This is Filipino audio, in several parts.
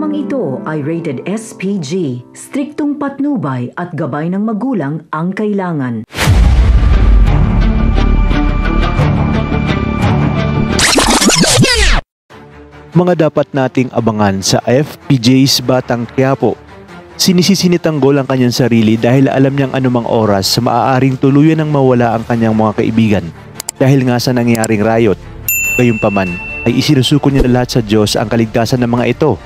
Programang ito ay rated SPG, striktong patnubay at gabay ng magulang ang kailangan. Mga dapat nating abangan sa FPJ's Batang Quiapo. Sinisisi ni Tanggol ang kanyang sarili dahil alam niyang anumang oras maaaring tuluyan ng mawala ang kanyang mga kaibigan dahil nga sa nangyaring riot. Gayunpaman ay isinusuko niya na lahat sa Diyos ang kaligtasan ng mga ito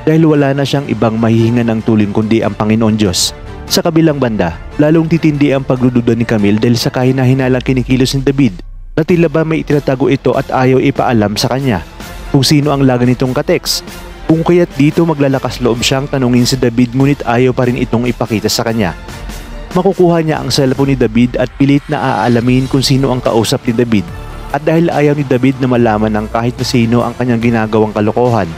dahil wala na siyang ibang mahihingan ng tulong kundi ang Panginoon Diyos. Sa kabilang banda, lalong titindi ang pagdududa ni Camille dahil sa kahina-hinalang kinikilos ni David na tila ba may itinatago ito at ayaw ipaalam sa kanya kung sino ang laga nitong kateks. Kung kaya't dito maglalakas loob siyang tanungin si David ngunit ayaw pa rin itong ipakita sa kanya. Makukuha niya ang cellphone ni David at pilit na aalamin kung sino ang kausap ni David. At dahil ayaw ni David na malaman ng kahit na sino ang kanyang ginagawang kalokohan,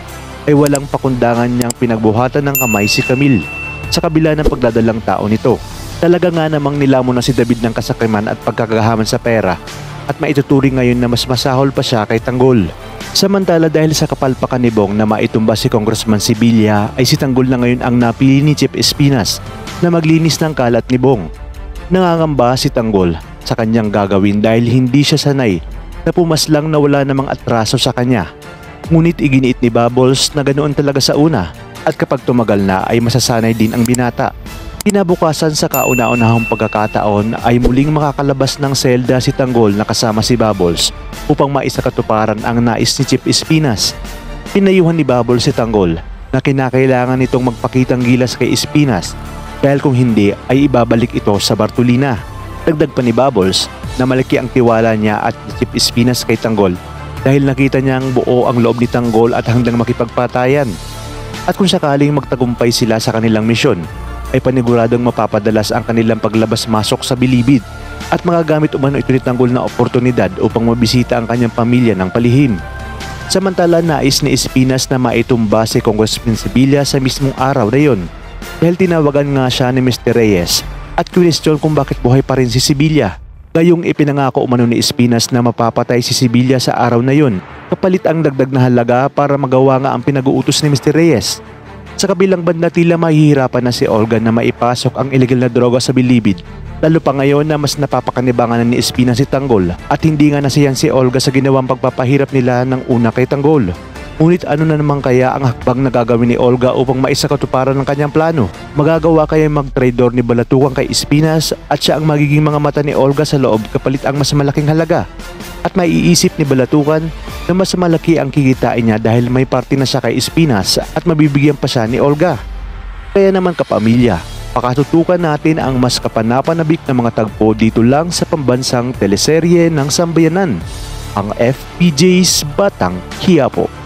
ay walang pakundangan niyang pinagbuhatan ng kamay si Camille sa kabila ng pagdadalang tao nito. Talaga nga namang nilamon na si David ng kasakiman at pagkakagahaman sa pera at maituturing ngayon na mas masahol pa siya kay Tanggol. Samantala dahil sa kapalpakan ni Bong na maitumba si Congressman Sibilya ay si Tanggol na ngayon ang napili ni Chief Espinas na maglinis ng kalat ni Bong. Nangangamba si Tanggol sa kanyang gagawin dahil hindi siya sanay na pumaslang na wala namang atraso sa kanya. Ngunit iginiit ni Bubbles na ganoon talaga sa una at kapag tumagal na ay masasanay din ang binata. Kinabukasan sa kauna-unahang pagkakataon ay muling makakalabas ng selda si Tanggol na kasama si Bubbles upang maisakatuparan ang nais ni Chief Espinas. Pinayuhan ni Bubbles si Tanggol na kinakailangan nitong magpakitang gilas kay Espinas dahil kung hindi ay ibabalik ito sa Bartolina. Dagdag pa ni Bubbles na malaki ang tiwala niya at ni Chief Espinas kay Tanggol dahil nakita niyang buo ang loob ni Tanggol at hanggang makipagpatayan. At kung sakaling magtagumpay sila sa kanilang misyon, ay paniguradong mapapadalas ang kanilang paglabas-masok sa bilibid at magagamit umano ito ni Tanggol na oportunidad upang mabisita ang kanyang pamilya ng palihim. Samantala nais ni Espinas na maitumba si Congressman Sibilya sa mismong araw na yon dahil tinawagan nga siya ni Mr. Reyes at question kung bakit buhay pa rin si Sibilya. Gayong ipinangako umano ni Espinas na mapapatay si Sibilya sa araw na yon kapalit ang dagdag na halaga para magawa nga ang pinag-uutos ni Mr. Reyes. Sa kabilang banda tila mahihirapan na si Olga na maipasok ang ilegal na droga sa bilibid, lalo pa ngayon na mas napapakanibangan ni Espinas si Tanggol at hindi nga nasiyan si Olga sa ginawang pagpapahirap nila ng una kay Tanggol. Ngunit ano na naman kaya ang hakbang na gagawin ni Olga upang maisakatuparan ng kanyang plano? Magagawa kaya mag-traitor ni Balatukan kay Espinas at siya ang magiging mga mata ni Olga sa loob kapalit ang mas malaking halaga? At maiisip ni Balatukan na mas malaki ang kikitain niya dahil may parte na siya kay Espinas at mabibigyan pa siya ni Olga. Kaya naman kapamilya, pakatutukan natin ang mas kapanapanabik na mga tagpo dito lang sa pambansang teleserye ng sambayanan, ang FPJ's Batang Quiapo.